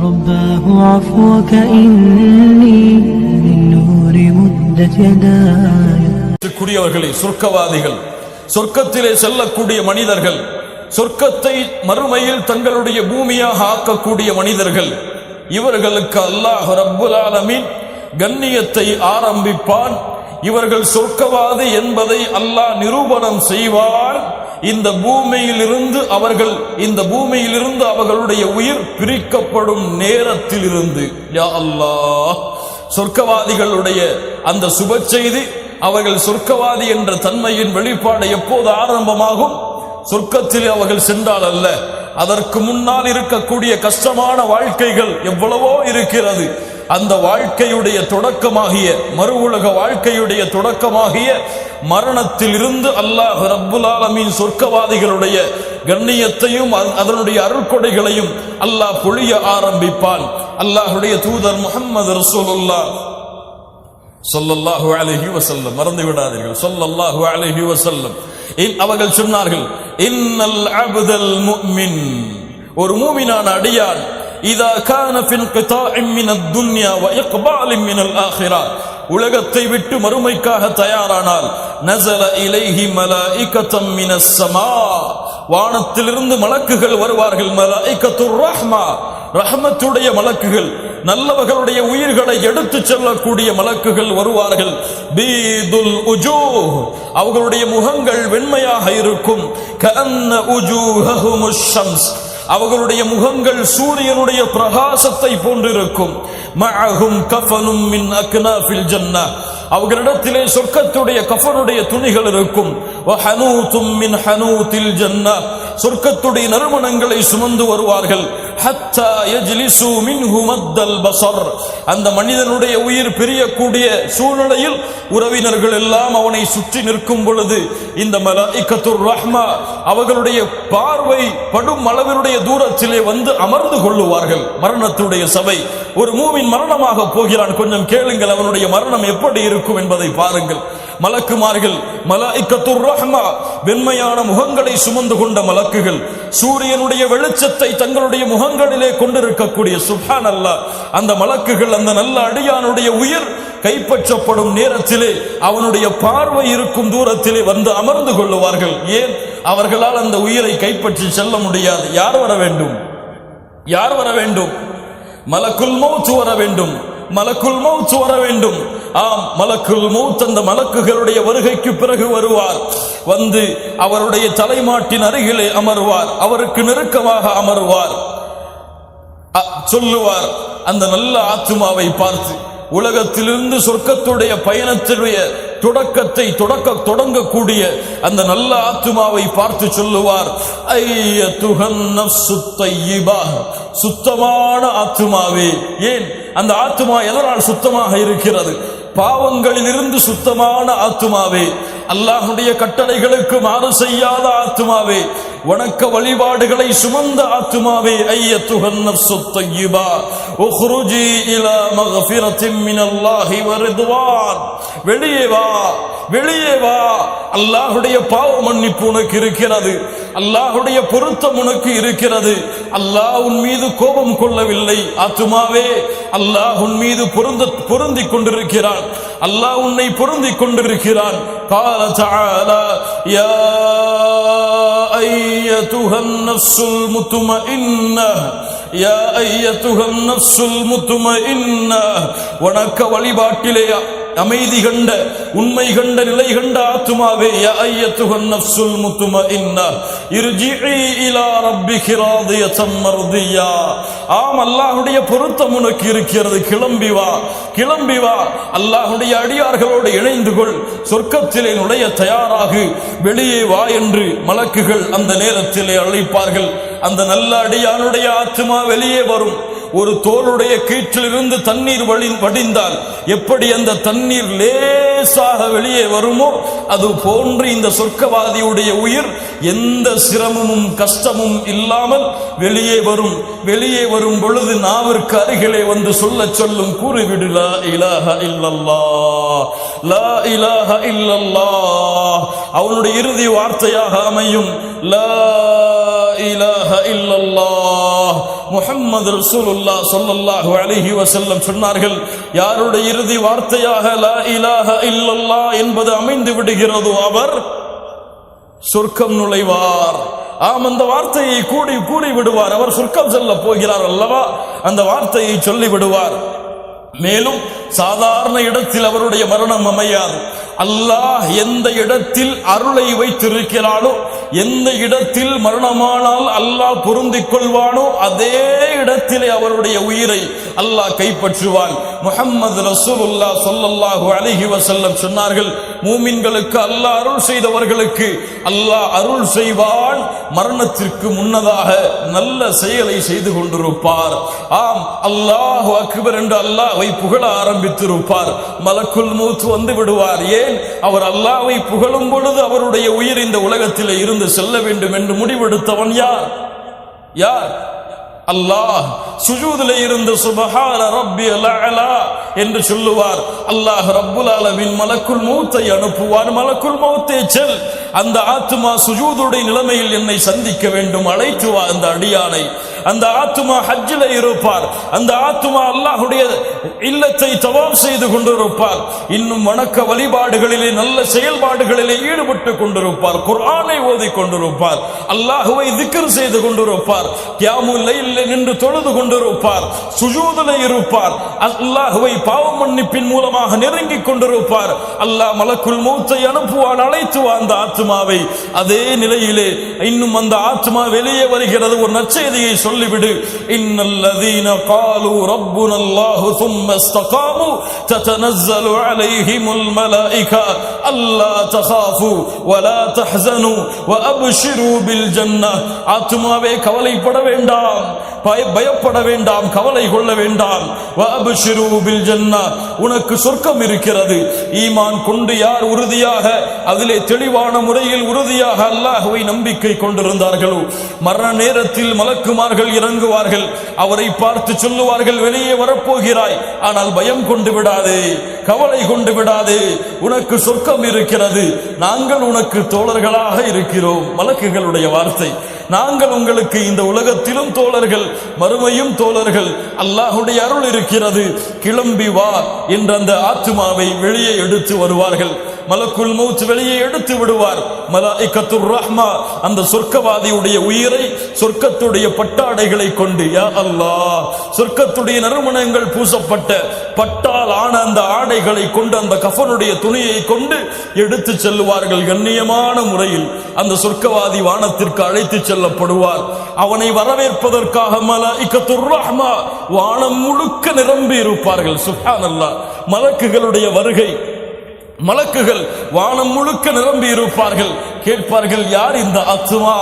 رباه عفوك إني من نور مدت يداي. கூடியவர்களே, சொர்க்கவாதிகள், சொர்க்கத்திலே செல்லக்கூடிய மனிதர்கள், சொர்க்கத்தை மறுமையில் தங்களுடைய பூமியாக ஆக்கக்கூடிய மனிதர்கள், இவர்களுக்கு அல்லாஹ் ரப்புல் ஆலமீன் கண்ணியத்தை ஆரம்பிப்பான். இவர்கள் சொர்க்கவாதி என்பதை அல்லாஹ் நிரூபணம் செய்வார். இந்த பூமியிலிருந்து அவர்களுடைய உயிர் பிரிக்கப்படும் நேரத்தில் இருந்து. யா அல்லாஹ், சொர்க்கவாதிகளுடைய அந்த சுப செய்தி, அவர்கள் சொர்க்கவாதி என்ற தன்மையின் வெளிப்பாடு எப்போது ஆரம்பமாகும்? சொர்க்கத்தில் அவர்கள் சென்றால் அல்ல, அதற்கு முன்னால் இருக்கக்கூடிய கஷ்டமான வாழ்க்கைகள் எவ்வளவோ இருக்கிறது. அந்த வாழ்க்கையுடைய தொடக்கமாகிய மறு உலக வாழ்க்கையுடைய தொடக்கமாகிய மரணத்தில் இருந்து அல்லாஹ் ரப்புல் ஆலமீன் சொர்க்கவாதிகளுடைய கண்ணியத்தையும் அதனுடைய அருள்கொடைகளையும் அல்லாஹ் பொழிய ஆரம்பிப்பான். அல்லாஹ்வுடைய தூதர் முஹம்மது ரசூலுல்லாஹ் ஸல்லல்லாஹு அலைஹி வஸல்லம், மறந்து விடாதீர்கள், ஸல்லல்லாஹு அலைஹி வஸல்லம் அவர்கள் சொன்னார்கள், இன்னல் அப்தல் முஃமின், ஒரு மூமினான அடியான், இதா கான ஃபின் கிதாஇம் மினத் துன்யா வ இக்பாலின் மினல் ஆখিরা, உலகத்தை விட்டு மறுமைக்காக தயாரானால், நஸல இலைஹி மலாயிகத்தும் மினஸ் ஸமா, வானத்திலிருந்து மலக்குகள் வருவார்கள். மலாயிகத்துர் ரஹ்மா, ரஹ்மத்துடைய மலக்குகள், நல்லவர்களுடைய உயிர்களை எடுத்துச் செல்லக்கூடிய மலக்குகள் வருவார்கள். பீதுல் உஜூஹ், அவர்களுடைய முகங்கள் வெண்மையாக இருக்கும். கஅன்ன உஜூஹஹுமுஷ் ஷம்ஸ், அவர்களுடைய முகங்கள் சூரியனுடைய பிரகாசத்தை போன்றிருக்கும். மஅஹும் கஃபனும் மின் அக்னாஃபில் ஜன்னah, அவர்களிடத்திலே சொர்க்கத்துடைய கஃபனுடைய துணிகள் இருக்கும். வஹனூதும் மின் ஹனூதில் ஜன்னah, சொர்க்கத்துடைய நறுமணங்களை சுமந்து வருவார்கள். ஹத்தா யஜ்லிசு மின்ஹு மத்தல் பஸர், அந்த மனிதனுடைய உயிர் பிரியக்கூடிய சூழ்நிலையில் உறவினர்கள் எல்லாம் அவனை சுற்றி நிற்கும் பொழுது இந்த மலாயிகத்துர் ரஹ்மா அவர்களுடைய பார்வை படும் அளவினுடைய தூரத்திலே வந்து அமர்ந்து கொள்ளுவார்கள். மரணத்துடைய சபை, ஒரு மூமின் மரணமாக போகிறான், கொஞ்சம் கேளுங்கள், அவனுடைய மரணம் எப்படி இருக்கும் என்பதை பாருங்கள். மலக்குமார்கள், மலாயிகத்துர் ரஹ்மா, வெண்மையான முகங்களை சுமந்து கொண்ட மலக்குகள், சூரியனுடைய வெளிச்சத்தை தங்களுடைய முகங்களிலே கொண்டிருக்கக்கூடிய, சுப்ஹானல்லாஹ், அந்த மலக்குகள் அந்த நல்ல அடியானுடைய உயிர் கைப்பற்றப்படும் நேரத்திலே அவனுடைய பார்வை இருக்கும் தூரத்திலே வந்து அமர்ந்து கொள்ளுவார்கள். ஏன்? அவர்களால் அந்த உயிரை கைப்பற்றி செல்ல முடியாது. யார் வர வேண்டும்? யார் வர வேண்டும்? மலக்குல் மௌத் வர வேண்டும். மலக்குல் மௌத் வர வேண்டும். ஆம், மலக்குல் மௌத் அந்த மலக்குகளுடைய வருகைக்கு பிறகு வருவார். வந்து அவருடைய தலைமாட்டின் அருகிலே அமர்வார். அவருக்கு நெருக்கமாக அமர்வார். சொல்லுவார் அந்த நல்ல ஆத்துமாவை பார்த்து, உலகத்திலிருந்து சொர்க்கத்துடைய பயணத்துடைய தொடங்கக்கூடிய அந்த நல்ல ஆத்துமாவை பார்த்து சொல்லுவார், ஐயத்துஹன் நஃப்ஸுத் தய்யிபா, சுத்தமான ஆத்துமாவே. ஏன் அந்த ஆத்துமா எதனால் சுத்தமாக இருக்கிறது? பாவங்களிலிருந்து சுத்தமான ஆத்துமாவே, அல்லாஹ்வுடைய கட்டளைகளுக்கு மாறு செய்யாத ஆத்துமாவே, வணக்க வழிபாடுகளை சுமந்த ஆத்துமாவே. ஐயத்துஹன் நஃப்ஸுத் தய்யிபா உக்ருஜி இலா மக்ஃபிரத்தின் மினல்லாஹி வ ரிதுவான், வெளியே வா, வெளியே வா, அல்லாஹ்வுடைய பாவ மன்னிப்பு உனக்கு இருக்கிறது, அல்லாஹ்வுடைய பொருத்தம் உனக்கு இருக்கிறது. அல்லாஹ் உன் மீது கோபம் கொள்ளவில்லை ஆத்துமாவே, அல்லாஹ் உன் மீது பொருந்திக் கொண்டிருக்கிறான், அல்லாஹ் உன்னை பொருந்திக் கொண்டிருக்கிறான். قال تعالى يا أيتها النفس المطمئنة يا أيتها النفس المطمئنة, வணக்க வழிபாட்டிலே அமைதி கண்ட உண்மை கண்ட நிலை கண்ட ஆத்துமாவே, யா அய்யத்துஹன் நஃப்ஸுல் முத்மஇன்னா இர்ஜிஇ இலா ரப்பிகி ராதியத்தன் மர்தியா, ஆம் அல்லாஹ்வுடைய பொருத்தம் உனக்கு இருக்கிறது, கிளம்பி வா, கிளம்பி வா, அல்லாஹ்வுடைய அடியார்களோடு இணைந்து கொள், சொர்க்கத்திலே நுழைய தயாராகு, வெளியே வா என்று மலக்குகள் அந்த நேரத்திலே அழைப்பார்கள். அந்த நல்ல அடியானுடைய ஆத்துமா வெளியே வரும். ஒரு தோளுடைய கீற்றிலிருந்து தண்ணீர் வடிந்தால் எப்படி அந்த தண்ணீர் லேசாக வெளியே வருமோ அது போன்று இந்த சொர்க்கவாதியுடைய உயிர் எந்த சிரமமும் கஷ்டமும் இல்லாமல் வெளியே வரும். வெளியே வரும் பொழுது நாவிற்கு அருகிலே வந்து சொல்லும், கூறிவிடு லா இலாஹ இல்லல்லாஹ், லா இலாஹ இல்லல்லாஹ். அவனுடைய இறுதி வார்த்தையாக அமையும் லா இலாஹ இல்லல்லாஹ் முஹம்மது ரசூலுல்லாஹ் ஸல்லல்லாஹு அலைஹி வஸல்லம் சொன்னார்கள், யாருடைய இறுதி வார்த்தையாக லா இலாஹ இல்லல்லாஹ் என்பது அமைந்து விடுகிறதோ அவர் சொர்க்கம் நுழைவார். ஆம், அந்த வார்த்தையை கூறி விடுவார், அவர் சொர்க்கம் செல்ல போகிறார் அல்லவா, அந்த வார்த்தையை சொல்லி விடுவார். மேலும் சாதாரண இடத்தில் அவருடைய மரணம் அமையாது. அல்லாஹ் எந்த இடத்தில் அருளை வைத்திருக்கிறானோ, எந்த இடத்தில் மரணமானால் அல்லாஹ் பொருந்திக் கொள்வானோ அதே இடத்திலே அவருடைய உயிரை அல்லாஹ் கைப்பற்றுவான். முஹம்மது ரசூலுல்லாஹ் ஸல்லல்லாஹு அலைஹி வஸல்லம் சொன்னார்கள், மூமின்களுக்கு அல்லாஹ் அருள் செய்தவர்களுக்கு அல்லாஹ் அருள் செய்வான், மரணத்திற்கு முன்னதாக நல்ல செயலை செய்து கொண்டிருப்பார். ஆம், அல்லாஹு அக்பர் என்று அல்லாஹ்வை புகழ ஆரம்பித்திருப்பார். மலக்குல் மௌத் வந்து விடுவார். ஏன்? அவர் அல்லாஹ்வை புகழும் பொழுது அவருடைய உயிர் இந்த உலகத்திலே இருந்து செல்ல வேண்டும் என்று முடிவெடுத்தவன் யார்? அல்லாஹ். சுஜூதிலே இருந்து சுப்ஹான ரப்பியல் அலா என்று சொல்லுவார். அல்லாஹ் ரப்புல் ஆலமீன் மலக்குல் மௌத்தை அனுப்புவார். மலக்குல் மௌத்தே செல், அந்த ஆத்மா சுஜூதுடைய நிலைமையில் என்னை சந்திக்க வேண்டும், அழைத்து வா அந்த அடியானை. அந்த ஆத்மா ஹஜ்ஜில இருப்பார். அந்த ஆத்மா அல்லாஹ்வுடைய இல்லத்தை தவாப் செய்து கொண்டிருப்பார். இன்னும் வணக்க வழிபாடுகளிலே நல்ல செயல்பாடுகளிலே ஈடுபட்டு கொண்டிருப்பார். குர்ஆனை ஓதி கொண்டிருப்பார். அல்லாஹ்வை திக்ர் செய்து கொண்டிருப்பார். கியாமுல் லைல் நின்று தொழுது கொண்டிருப்பார். சுஜூதிலே இருப்பார். அல்லாஹ்வை பாவ மன்னிப்பின் மூலமாக நெருங்கிக் கொண்டிருப்பார். அல்லாஹ் மலக்குல் மௌத்தை அனுப்புவான், அழைத்து வா அந்த ஆத்மாவை. அதே நிலையிலே இன்னும் அந்த ஆத்மா வெளியே வருகிறது. ஒரு நற்செய்தியை சொல்லிவிடு. இன்னல்லதீன காலு ரப்புனல்லாஹு ثم استقاموا تتنزل عليهم الملائكة ألا تخافوا ولا تحزنوا وأبشروا بالجنة. ஆத்மாவே கவலைப்பட வேண்டாம், பயப்பட வேண்டாம், கவலை கொள்ள வேண்டாம். வஅப்ஷிரு பில் ஜன்னah, உனக்கு சொர்க்கம் இருக்கிறது. ஈமான் கொண்டு யார் உறுதியாக அதிலே தெளிவான முறையில் உறுதியாக அல்லாஹ்வை நம்பிக்கை கொண்டிருந்தார்களோ, மரண நேரத்தில் மலக்குமார்கள் இறங்குவார்கள். அவரை பார்த்து சொல்லுவார்கள், வெளியே வரப்போகிறாய், ஆனால் பயம் கொண்டு விடாதே, கவலை கொண்டு விடாதே, உனக்கு சொர்க்கம் இருக்கிறது, நாங்கள் உனக்கு தோழர்களாக இருக்கிறோம். மலக்குகளுடைய வார்த்தை. நாங்கள் உங்களுக்கு இந்த உலகத்திலும் தோழர்கள், மறுமையும் தோழர்கள், அல்லாஹ்வுடைய அருள் இருக்கிறது, கிளம்பி வா என்ற அந்த ஆத்மாவை வெளியே எடுத்து வருவார்கள். மலக்குல் மௌத் வெளியே எடுத்து விடுவார். மலாயிகத்துர் ரஹ்மா அந்த சொர்க்கவாதியுடைய உயிரை சொர்க்கத்துடைய பட்டாடைகளை கொண்டு, யா அல்லாஹ், சொர்க்கத்துடைய நறுமணங்கள் பூசப்பட்ட பட்டால் ஆன அந்த ஆடைகளை கொண்டு, அந்த கஃபனுடைய துணியை கொண்டு எடுத்து செல்லுவார்கள். கண்ணியமான முறையில் அந்த சொர்க்கவாதி வானத்திற்கு அழைத்து செல்லப்படுவார். அவனை வரவேற்பதற்காக மலாயிகத்துர் ரஹ்மா வானம் முழுக்க நிரம்பி இருப்பார்கள். சுப்ஹானல்லாஹ். மலக்குகளுடைய வருகை, மலக்குகள் வானம் முழுக்க நிரம்பி இருப்பார்கள். கேட்பார்கள், யார் இந்த ஆத்மா?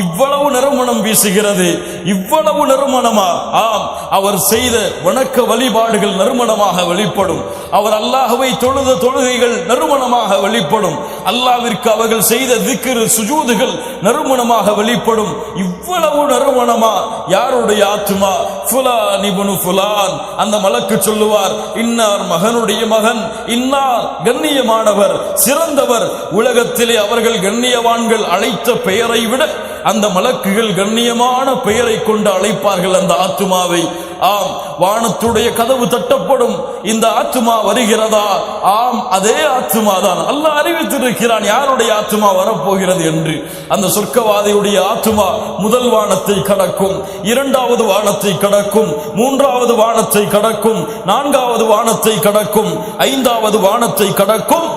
இவ்வளவு நறுமணம் வீசுகிறது, இவ்வளவு நறுமணமா? ஆம், அவர் செய்த வணக்க வழிபாடுகள் நறுமணமாக வெளிப்படும். அவர் அல்லாஹ்வை தொழுத தொழுகைகள் நறுமணமாக வெளிப்படும். அல்லாஹ்விற்கு அவர்கள் செய்த திக்ர் சுஜூதுகள் நறுமணமாக வெளிப்படும். இவ்வளவு நறுமணமா? யாருடைய ஆத்மா? ஃபுலான் இப்னு ஃபுலான். அந்த மலக்கு சொல்லுவார், இன்னார் மகனுடைய மகன், இன்னார் கண்ணியமானவர், சிறந்தவர். உலகத்திலே அவர்கள் கண்ணியவான்கள் அழைத்த பெயரை விட அந்த மலக்குகள் கண்ணியமான பெயரை கொண்டு அழைப்பார்கள் அந்த ஆத்மாவை. ஆம், வானத்துடைய கதவு தட்டப்படும். இந்த ஆத்மா வருகிறதா? ஆம், அதே ஆத்மா தான். அல்லாஹ் அறிவித்திருக்கிறான் யாருடைய ஆத்மா வரப்போகிறது என்று. அந்த சொர்க்கவாதியுடைய ஆத்மா முதல் வானத்தை கடக்கும், இரண்டாவது வானத்தை கடக்கும், மூன்றாவது வானத்தை கடக்கும், நான்காவது வானத்தை கடக்கும், ஐந்தாவது வானத்தை கடக்கும்,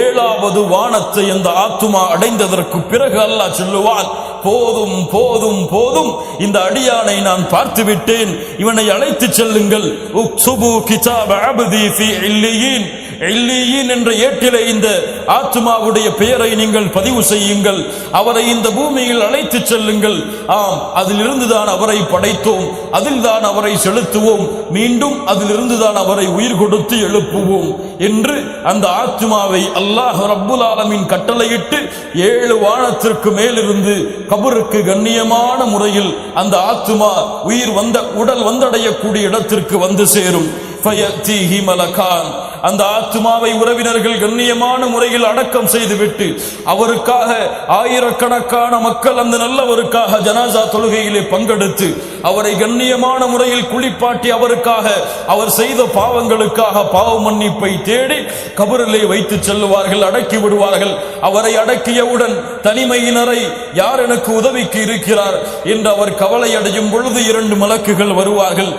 ஏழாவது வானத்தை அந்த ஆத்மா அடைந்ததற்கு பிறகு அல்லாஹ் சொல்லுவான், போதும் போதும் போதும், இந்த அடியானை நான் பார்த்து விட்டேன், இவனை அழைத்து செல்லுங்கள். உக்சுபு கிதாப அப்தி ஃபீ இல்லியீன். இல்லியீன் என்ற ஏட்டிலே இந்த ஆத்மாவுடைய பெயரை நீங்கள் பதிவு செய்யுங்கள். அவரை இந்த பூமியில் அழைத்து செல்லுங்கள். ஆம், அதிலிருந்து தான் அவரை படைத்தோம், அதில் தான் அவரை செலுத்துவோம், மீண்டும் அதிலிருந்து தான் அவரை உயிர் கொடுத்து எழுப்புவோம் என்று அந்த ஆத்மாவை அல்லாஹ் ரப்புல் ஆலமீன் கட்டளையிட்டு 7 வானத்திற்கு மேலிருந்து கபருக்கு கண்ணியமான முறையில் அந்த ஆத்மா உயிர் உடல் வந்தடையக்கூடிய இடத்திற்கு வந்து சேரும். ஃபயத்தீஹி மலகான். அந்த ஆத்மாவை உறவினர்கள் கண்ணியமான முறையில் அடக்கம் செய்துவிட்டு அவருக்காக ஆயிரக்கணக்கான மக்கள் அந்த நல்லவருக்காக ஜனாசா தொழுகையிலே பங்கெடுத்து அவரை கண்ணியமான முறையில் குளிப்பாட்டி அவருக்காக அவர் செய்த பாவங்களுக்காக பாவ மன்னிப்பை தேடி கபரிலே வைத்து செல்லுவார்கள், அடக்கி விடுவார்கள். அவரை அடக்கியவுடன் தனிமையினரை யார் எனக்கு உதவிக்கு இருக்கிறார் என்று அவர் கவலை அடையும் பொழுது 2 மலக்குகள் வருவார்கள்.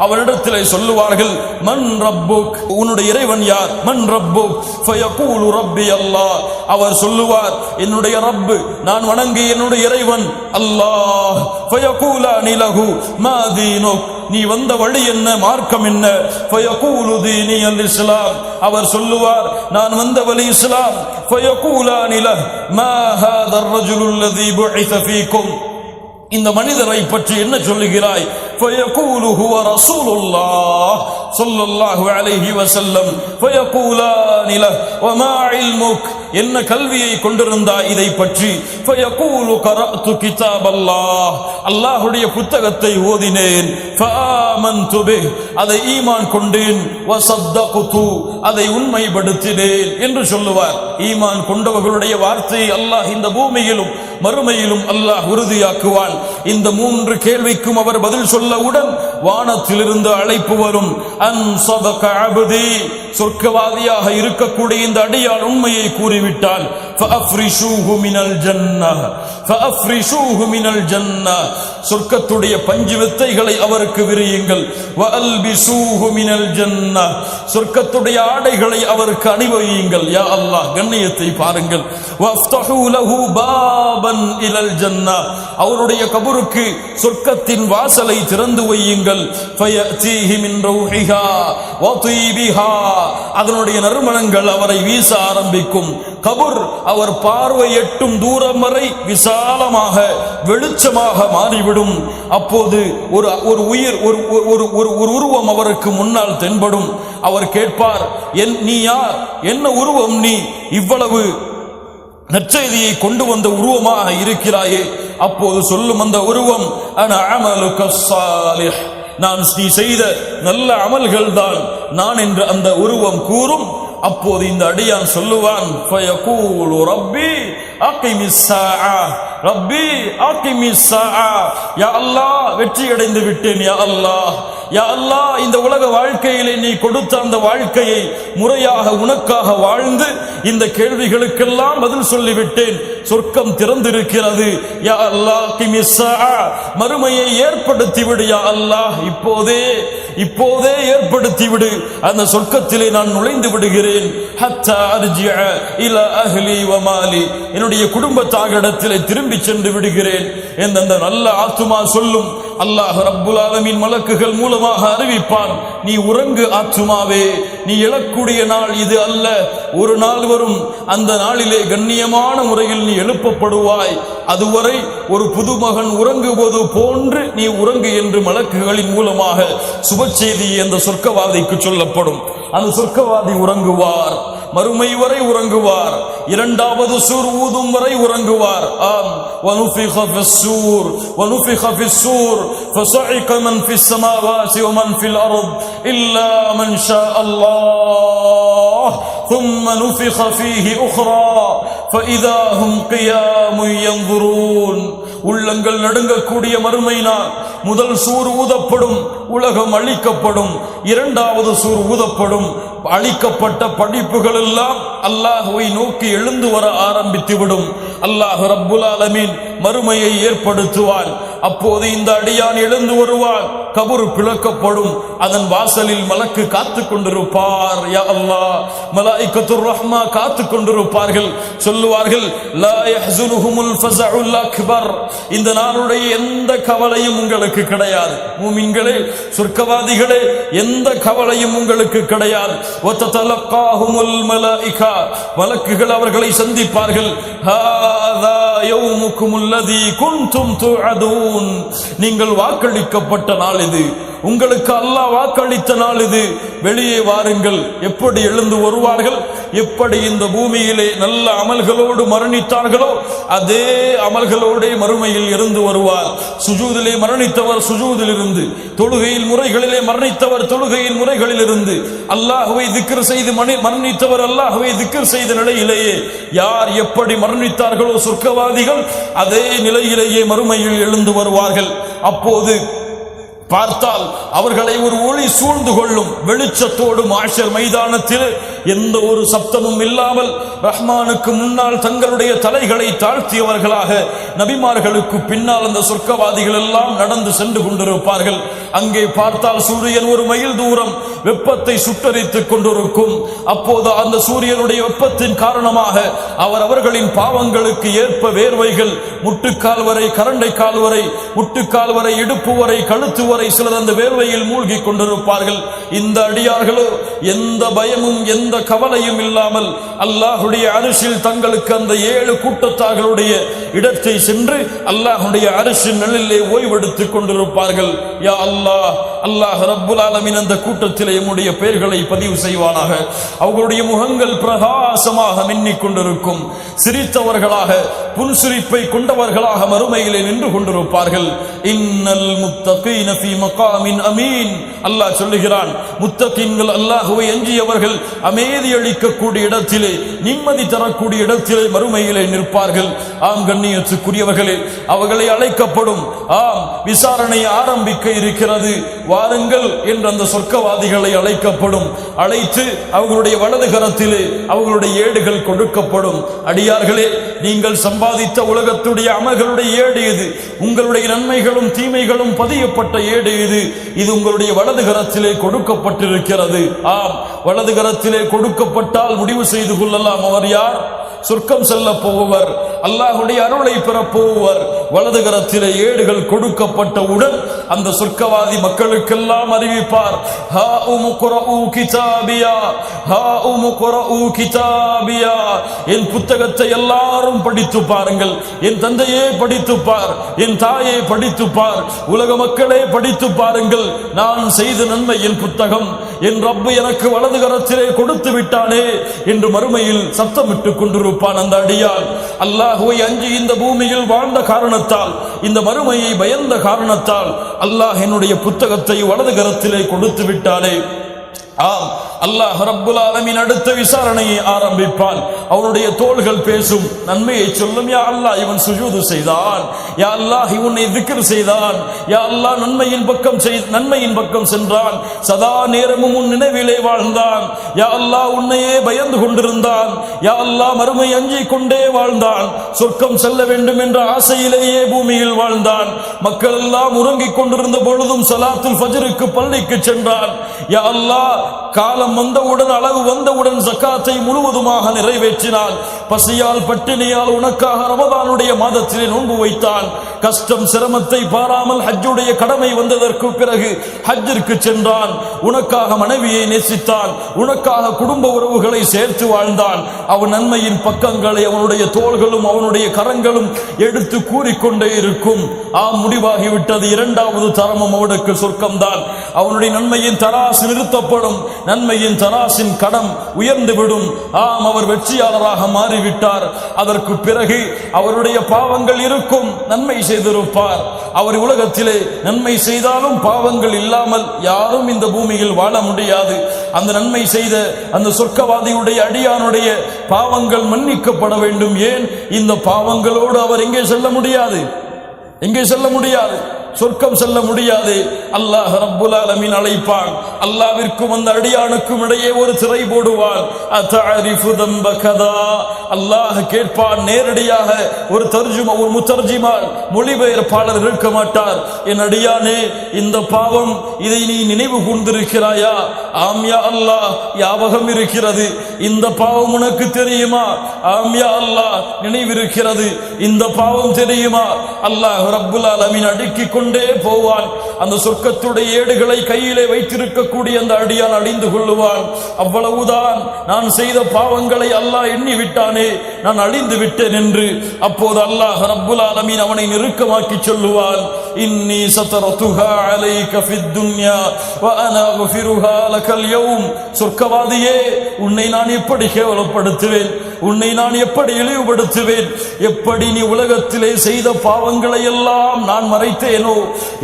அவரிடத்திலே சொல்லுவார்கள், மன் ரப்புக், உன்னுடைய இறைவன் யார்? மன் ரப்புக் ஃபயகூலு ரப்பி அல்லாஹ். அவர் சொல்லுவார், என்னுடைய ரப்பு, நான் வணங்கிய என்னுடைய இறைவன் அல்லாஹ். ஃபயகூலானி லஹு மா தீனுக், நீ வந்த வழி என்ன, மார்க்கம் என்ன? ஃபயகூலு தீனி அல் இஸ்லாம். அவர் சொல்லுவார், நான் வந்த வழி இஸ்லாம். ஃபயகூலானி லஹு மா ஹாதா الرجل الذي بعث فيكم, இந்த மனிதரை பற்றி என்ன சொல்லுகிறாய்? فيقول هو رسول الله صلى الله عليه وسلم. فيقولان له وما علمك, என்ன கல்வியை கொண்டிருந்தாய் இதை பற்றி? فيقول قرأت كتاب الله, அல்லாஹ்வுடைய புத்தகத்தை ஓதினேன். فآمنت به, அதை ஈமான் கொண்டேன். وصدقت, அதை உண்மைப்படுத்தினேன் என்று சொல்லுவார். ஈமான் கொண்டவர்களுடைய வார்த்தையை அல்லாஹ் இந்த பூமியிலும் மறுமையிலும் அல்லாஹ் உறுதியாக்குவான். இந்த 3 கேள்விக்கும் அவர் பதில் சொல்லவுடன் வானத்திலிருந்து அழைப்பு வரும். அன் ஸதக அப்தி, சொர்க்கவாதியாக இருக்கக்கூடிய இந்த அடியான் உண்மையை கூறிவிட்டால் ஃபஅஃப்ரிஷூஹு மினல் ஜன்னஹ், ஃபஅஃப்ரிஷூஹு மினல் ஜன்னஹ், சொர்க்கத்துடைய பஞ்சு வித்தைகளை அவருக்கு விரியுங்கள். வஅல்பிசூஹு மினல் ஜன்னஹ், சொர்க்கத்துடைய ஆடைகளை அவருக்கு அணிவியுங்கள். யா அல்லாஹ், கண்ணியத்தை பாருங்கள். வஃப்தஹூ லஹு பாபன் இலல் ஜன்னஹ், அவருடைய கபருக்கு சொர்க்கத்தின் வாசலை திறந்து வையுங்கள். ஃபயஅதீஹி மின் ரூஹிஹா வ தீபிஹா, அதனுடைய நறுமணங்கள் அவரை வீச ஆரம்பிக்கும். கபர் அவர் பார்வை எட்டும் தூரம் வரை விசாலமாக வெளிச்சமாக மாறிவிடும். அப்போது ஒரு உயிர், ஒரு உருவம் அவருக்கு முன்னால் தென்படும். அவர் கேட்பார், நீ யார்? என்ன உருவம் நீ? இவ்வளவு நற்செய்தியை கொண்டு வந்த உருவமாக இருக்கிறாயே. அப்போது சொல்லும் அந்த உருவம், அன அமலுக ஸாலிஹ், நான் நீ செய்த நல்ல அமல்கள் தான் நான் என்று அந்த உருவம் கூறும். அப்போது இந்த அடியான் சொல்லுவான், ஃபயகூலு ரப்பி அகிமிஸ் ஸாஆ, ரப்பி அகிமிஸ் ஸாஆ, யா அல்லாஹ், வெற்றி அடைந்து விட்டேன். யா அல்லாஹ், யா அல்லாஹ், இந்த உலக வாழ்க்கையிலே நீ கொடுத்த அந்த வாழ்க்கையை முறையாக உனக்காக வாழ்ந்து இந்த கேள்விகளுக்கெல்லாம் பதில் சொல்லிவிட்டேன். சொர்க்கம் திறந்திருக்கிறது. யா அல்லாஹ் அகிமிஸ் ஸாஆ, மறுமையை ஏற்படுத்தி விடு. யா அல்லாஹ், இப்போதே ஏற்படுத்தி விடு. அந்த சொர்க்கத்திலே நான் நுழைந்து விடுகிறேன். ஹத்தா அர்ஜிஅ இலா அஹ்லி வ மாலி, என்னுடைய குடும்பத்தாரிடத்திலே திரும்பி சென்று விடுகிறேன் என்று அந்த நல்ல ஆத்துமா சொல்லும். அல்லாஹ் ரப்புல் ஆலமீன் மலக்குகள் மூலமாக அறிவிப்பான், நீ உறங்கு ஆத்துமாவே, நீ எழக்கூடிய நாள் இது அல்ல, ஒரு நாள் வரும், அந்த நாளிலே கண்ணியமான முறையில் நீ எழுப்பப்படுவாய். அதுவரை ஒரு புதுமகன் உறங்குவது போன்று நீ உறங்கு என்று மலக்குகளின் மூலமாக சுப செய்தி அந்த சொர்க்கவாதிக்கு சொல்லப்படும். அந்த சொர்க்கவாதி உறங்குவார், மறுமை வரை உறங்குவார், 2வது சூர் ஊதும் வரை உறங்குவார். ஆம், வனுஃபிக ஃபிஸ்ஸூர் வனுஃபிக ஃபிஸ்ஸூர் ஃபஸஇக மன் ஃபிஸ் ஸமாவாதி வ மன் ஃபில் அர்த் இல்லா மன் ஷா அல்லாஹ் ثم نفخ فيه أخرى فإذا هم قيام ينظرون. உள்ளங்கள் நடுங்கக்கூடிய மறுமை நாள் முதல் சூர் ஊதப்படும், உலகம் அழிக்கப்படும். 2வது சூர் ஊதப்படும், அழிக்கப்பட்ட படிப்புகள் எல்லாம் அல்லாஹ்வை நோக்கி எழுந்து வர ஆரம்பித்துவிடும். அல்லாஹ் ரப்புல் ஆலமீன் மறுமையை ஏற்படுத்துவான். அப்போது இந்த அடியான் எழுந்து வருவான், கபர் பிளக்கப்படும், அதன் வாசலில் மலக்கு காத்து கொண்டிருப்பார். யா அல்லாஹ், மலாயிகத்துர் ரஹ்மா காத்து கொண்டிருப்பார்கள். சொல்லுவார்கள், லா யஹ்ஸுனுஹுமுல் ஃபஸஉல் அக்பர், இந்த நாளுடைய எந்த கவலையும் உங்களுக்கு கிடையாது. மூமின்களே, சொர்க்கவாதிகளே, எந்த கவலையும் உங்களுக்கு கிடையாது. வததலக்காஹுமுல் மலாயிகா, மலக்குகள் அவர்களை சந்திப்பார்கள். ஹாதா யௌமுக்குமுல் லதீ குன்தும் துஅதூன், நீங்கள் வாக்களிக்கப்பட்ட நாள் இது, உங்களுக்கு அல்லாஹ் வாக்களித்த நாள் இது, வெளியே வாருங்கள். எப்படி எழுந்து வருவார்கள்? எப்படி இந்த பூமியிலே நல்ல அமல்களோடு மரணித்தார்களோ அதே அமல்களோடு மறுமையில் இருந்து வருவார். சுஜூதிலே மரணித்தவர் சுஜூதில் இருந்து, தொழுகையில் முறைகளிலே மரணித்தவர் தொழுகையின் முறைகளில் இருந்து, அல்லாஹ்வை திக்ர் செய்து மரணித்தவர் அல்லாஹ்வை திக்ர் செய்த நிலையிலேயே யார் எப்படி மரணித்தார்களோ சொர்க்கவாதிகள் அதே நிலையிலேயே மறுமையில் எழுந்து வருவார்கள். அப்போது பார்த்தால் அவர்களை ஒரு ஒளி சூழ்ந்து கொள்ளும். வெளிச்சத்தோடு மாஷர் மைதானத்தில் எந்த ஒரு சப்தமும் இல்லாமல் ரஹ்மானுக்கு முன்னால் தங்களுடைய தலைகளை தாழ்த்தியவர்களாக நபிமார்களுக்கு பின்னால் அந்த சொர்க்கவாதிகள் எல்லாம் நடந்து சென்று கொண்டிருப்பார்கள். அங்கே பார்த்தால் சூரியன் ஒரு மைல் தூரம் வெப்பத்தை சுட்டரித்துக் கொண்டிருக்கும். அப்போது அந்த சூரியனுடைய வெப்பத்தின் காரணமாக அவர்களின் பாவங்களுக்கு ஏற்ப வேர்வைகள் முட்டுக்கால் வரை, கரண்டை கால் வரை, முட்டுக்கால் வரை, இடுப்பு வரை, கழுத்து வரை சிலர் அந்த வேர்வையில் மூழ்கி கொண்டிருப்பார்கள். இந்த அடியார்களோ எந்த பயமும் எந்த கவலையும் இல்லாமல் அல்லாஹுடைய அரிசில் தங்களுக்கு அந்த 7 கூட்டத்தார்களுடைய இடத்தை சென்று அல்லாஹுடைய அரிசின் நிழலிலே ஓய்வெடுத்துக் கொண்டிருப்பார்கள். யா அல்லாஹ், அல்லாஹ் ரப்புல் ஆலமீன் அந்த கூட்டத்திலே நம்முடைய பெயர்களை பதிவு செய்வானாக. அவர்களுடைய முகங்கள் பிரகாசமாக மின்னிக் கொண்டிருக்கும். சிரித்தவர்களாக, புன்சிரிப்பை கொண்டவர்களாக மறுமையிலே நின்று கொண்டிருப்பார்கள். இன்னல் முத்தகீன ஃபீ மகாமின் அமீன். அல்லாஹ் சொல்லுகிறான், முத்தகீன்கள் அல்லாஹ்வை அஞ்சியவர்கள் அமைதி அளிக்கக்கூடிய இடத்திலே, நிம்மதி தரக்கூடிய இடத்திலே மறுமையிலே நிற்பார்கள். ஆம் கண்ணியத்துக்குரியவர்களே, அவர்களை அழைக்கப்படும். ஆம், விசாரணை ஆரம்பிக்க இருக்கிறது, வாருங்கள் என்று அந்த சொர்க்கவாதிகளை அழைக்கப்படும். அழைத்து அவர்களுடைய வலது கரத்திலே அவர்களுடைய ஏடுகள் கொடுக்கப்படும். அடியார்களே, நீங்கள் சம்பாதித்த உலகத்துடைய அமல்களுடைய ஏடு இது, உங்களுடைய நன்மைகளும் தீமைகளும் பதியப்பட்ட ஏடு இது. இது உங்களுடைய வலது கரத்திலே கொடுக்கப்பட்டிருக்கிறது. ஆம், வலது கரத்திலே கொடுக்கப்பட்டால் முடிவு செய்து கொள்ளலாம், அவர் யார்? சொர்க்கம் செல்ல போவர், அல்லாஹுடைய அருளை பெற போவர். வலது கரத்திலே ஏடுகள் கொடுக்கப்பட்டவுடன் அந்த சொர்க்கவாதி மக்களுக்கெல்லாம் அறிவிப்பார், ஹா உம்குரஉ கிதாபியா, ஹா உம்குரஉ கிதாபியா. என் புத்தகத்தை எல்லாரும் படித்து பாருங்கள். என் தந்தையே படித்து பார், என் தாயே படித்து பார், உலக மக்களே படித்து பாருங்கள். நான் செய்த நன்மையின் புத்தகம் என் ரப்பு எனக்கு வலது கரத்திலே கொடுத்து விட்டானே என்று மறுமையில் சத்தமிட்டுக் கொண்டிருப்பான் அந்த அடியான். அல்லாஹ்வை அஞ்சி இந்த பூமியில் வாழ்ந்த காரணத்தால், இந்த மறுமையை பயந்த காரணத்தால் அல்லாஹ் என்னுடைய புத்தகத்தை வலது கரத்திலே கொடுத்து விட்டானே. ஆம், அல்லாஹ் ரப்புல் ஆலமீன் அடுத்த விசாரணையை ஆரம்பிப்பான். அவனுடைய தோள்கள் பேசும், நன்மையை சொல்லும். யா அல்லாஹ், இவன் சுஜூது செய்தான், யா அல்லாஹ் இவனை திக்ர் செய்தான், யா அல்லாஹ் நன்மையின் பக்கம் சென்றான், சதா நேரமும் உன் நினைவிலே வாழ்ந்தான், யா அல்லாஹ் உன்னையே பயந்து கொண்டிருந்தான், யா அல்லாஹ் மறுமை அஞ்சிக் கொண்டே வாழ்ந்தான், சொர்க்கம் செல்ல வேண்டும் என்ற ஆசையிலேயே பூமியில் வாழ்ந்தான், மக்கள் எல்லாம் உறங்கிக் கொண்டிருந்த பொழுதும் ஸலாத்துல் ஃபஜ்ருக்கு பள்ளிக்கு சென்றான். யா அல்லாஹ், காலம் வந்தவுடன், அளவு வந்தவுடன் ஜகாத்தை முழுவதுமாக நிறைவேற்றினான். பசியால் பட்டினியால் உனக்காக ரமதானுடைய மாதத்திலே நோன்பு வைத்தான். கஷ்டம் சிரமத்தை பாராமல் ஹஜ்ஜுடைய கடமை வந்ததற்கு பிறகு ஹஜ்ஜிற்கு சென்றான். உனக்காக மனைவியை நேசித்தான், உனக்காக குடும்ப உறவுகளை சேர்த்து வாழ்ந்தான். அவன் நன்மையின் பக்கங்களை அவனுடைய தோள்களும் அவனுடைய கரங்களும் எடுத்து கூறிக்கொண்டே இருக்கும். ஆம், முடிவாகிவிட்டது. 2வது தரமும் அவனுக்கு சொர்க்கம்தான். அவனுடைய நன்மையின் தராசு நிறுத்தப்படும், நன்மையின் தராசின் கடம் உயர்ந்துவிடும். ஆம், அவர் வெற்றியாளராக மாறிவிட்டார். அதற்கு பிறகு அவருடைய பாவங்கள் இருக்கும், நன்மை செய்திருப்பார். அவர் உலகத்திலே நன்மை செய்தாலும் பாவங்கள் இல்லாமல் யாரும் இந்த பூமியில் வாழ முடியாது. அந்த நன்மை செய்த அந்த சொர்க்கவாதியுடைய அடியானுடைய பாவங்கள் மன்னிக்கப்பட வேண்டும். ஏன்? இந்த பாவங்களோடு அவர் எங்கே செல்ல முடியாது, எங்கே செல்ல முடியாது, சொர்க்கம் செல்ல முடியாது. அல்லாஹ் ரப்புல் ஆலமீன் அழைப்பான். அல்லாஹ்விற்கும் அந்த அடியானுக்கும் இடையே ஒரு திரை போடுவான். அத்தஅரிஃபு தம்ப கதா. அல்லாஹ் கேட்பான் நேரடியாக. ஒரு முத்தர்ஜிமான், மொழிபெயர்ப்பாளர் இருக்க மாட்டார். என் அடியானே, இந்த பாவம், இதை நீ நினைவு கூர்ந்திருக்கிறாயா? ஆம் யா அல்லாஹ், ஞாபகம் இருக்கிறது. இந்த பாவம் உனக்கு தெரியுமா? ஆம் யா அல்லாஹ், நினைவிருக்கிறது. இந்த பாவம் தெரியுமா? அல்லாஹ் ரப்புல் ஆலமீன் அடுக்கிக் கொண்டே போவான். அந்த சொர்க்கத்துடைய ஏடுகளை கையிலே வைத்திருக்கக்கூடிய அந்த அடியான் அழிந்து கொள்ளுவான். அவ்வளவுதான், நான் செய்த பாவங்களை அல்லாஹ் எண்ணி விட்டானே, நான் அழிந்து விட்டேன் என்று. அப்போது அல்லாஹ் ரப்புல் ஆலமீன் அவனை நெருக்கமாக்கி சொல்லுவான், இன்னி சதரதுஹா அலைக ஃபித் துன்யா வ அனா அக்ஃபிருஹா லகல் யௌம். சொர்க்கவாதியே, உன்னை நான் எப்படி கேவலப்படுத்துவேன், உன்னை நான் எப்படி இழிவுபடுத்துவேன், எப்படி நீ உலகத்திலே செய்த பாவங்களை எல்லாம் நான் மறைத்தேனோ,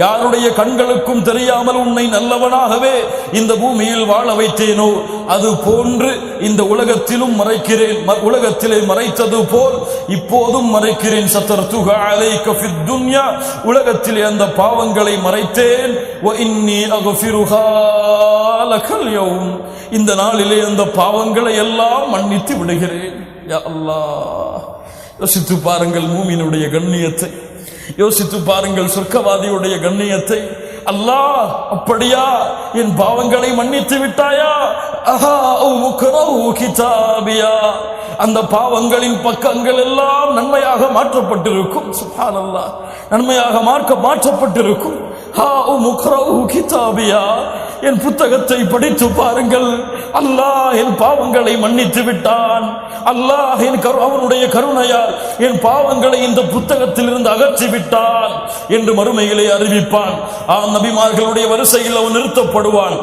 யாருடைய கண்களுக்கும் தெரியாமல் உன்னை நல்லவனாகவே இந்த பூமியில் வாழ வைத்தேனோ, அது போன்று இந்த உலகத்திலும் மறைக்கிறேன். உலகத்திலே மறைத்தது போல் இப்போதும் மறைக்கிறேன். சதர்துஹா அலைக ஃபித் துன்யா, உலகத்திலே அந்த பாவங்களை மறைத்தேன். வ இன்னி அக்ஃபிருஹா லகல் யௌம், இந்த நாளிலே அந்த பாவங்களை எல்லாம் மன்னித்து விடுகிறேன். யா அல்லாஹ், யோசித்து பாருங்கள் மூமினுடைய கண்ணியத்தை, யோசித்து பாருங்கள் சொர்க்கவாதியுடைய கண்ணியத்தை. அல்லாஹ், அப்படியா, என் பாவங்களை மன்னித்து விட்டாயா? அஹா உக்ரஹு கிதாபியா, அந்த பாவங்களின் பக்கங்கள் எல்லாம் நன்மையாக மாற்றப்பட்டிருக்கும். சுப்ஹானல்லாஹ், நன்மையாக மாற்றப்பட்டிருக்கும். ஹா உக்ரஹு கிதாபியா, என் புத்தகத்தை படித்து பாருங்கள், அல்லாஹ் என் பாவங்களை மன்னித்து விட்டான். அல்லாஹ் அவனுடைய கருணையால் என் பாவங்களை இந்த புத்தகத்தில் இருந்து அகற்றி விட்டான் என்று மறுமையிலே அறிவிப்பான். நபிமார்களுடைய வரிசையில் அவன் நிறுத்தப்படுவான்,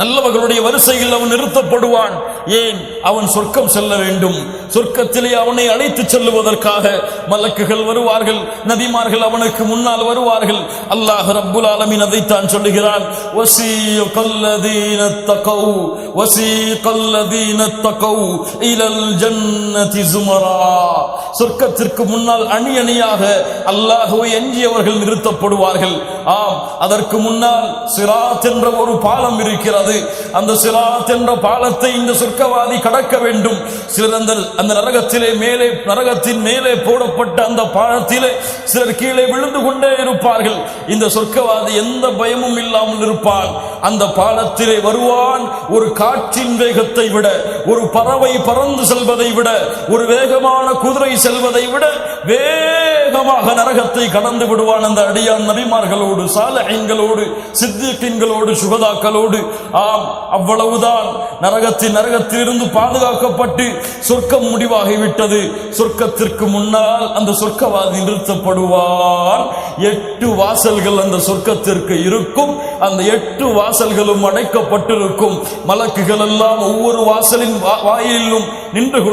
நல்லவர்களுடைய வரிசையில் அவன் நிறுத்தப்படுவான். ஏன்? அவன் சொர்க்கம் செல்ல வேண்டும். சொர்க்கத்திலே அவனை அழைத்து செல்லுவதற்காக மலக்குகள் வருவார்கள், நபிமார்கள் அவனுக்கு முன்னால் வருவார்கள். அல்லாஹ் ரப்புல் ஆலமீன் அதைத்தான் சொல்லுகிறான், வஸீகல்லதீன தகவ் இலல் ஜன்னதி ஸுமரா. சொர்க்கத்திற்கு முன்னால் அணி அணியாக அல்லாஹ்வை அஞ்சியவர்கள் நிறுத்தப்படுவார்கள். ஆம், அதற்கு முன்னால் சிராத் என்ற ஒரு பாலம் இருக்கிறது. அந்த சிராத் என்ற பாலத்தை இந்த சொர்க்கவாதி கடக்க வேண்டும். சிலர் அந்த நரகத்தின் மேலே போடப்பட்ட அந்த பாலத்திலே சிலர் கீழே விழுந்து கொண்டே இருப்பார்கள். இந்த சொர்க்கவாதி எந்த பயமும் இல்லாமல் இருப்பான். அந்த பாலத்திலே வருவான். ஒரு காற்றின் வேகத்தை விட, ஒரு பறவை பறந்து செல்வதை விட, ஒரு வேகமான குதிரை செல்வதை விட வேகமாக நரகத்தை கடந்து விடுவான் அந்த அடியான். நபிமார்களோடு, சாலிஹீன்களோடு, சித்திகீன்களோடு, சுஹதாக்களோடு. ஆம், அவ்வளவுதான். நரகத்திலிருந்து பாதுகாக்கப்பட்டு சொர்க்கம் முடிவாகிவிட்டது. சொர்க்கத்திற்கு முன்னால் அந்த சொர்க்கவாதி நிறுத்தப்படுவான். 8 வாசல்கள் அந்த சொர்க்கத்திற்கு இருக்கும். அந்த 8 வாசல்களும் அடைக்கப்பட்டிருக்கும். மலக்குகள் எல்லாம் ஒவ்வொரு வாசலின் வாயிலும் நின்று கொண்டு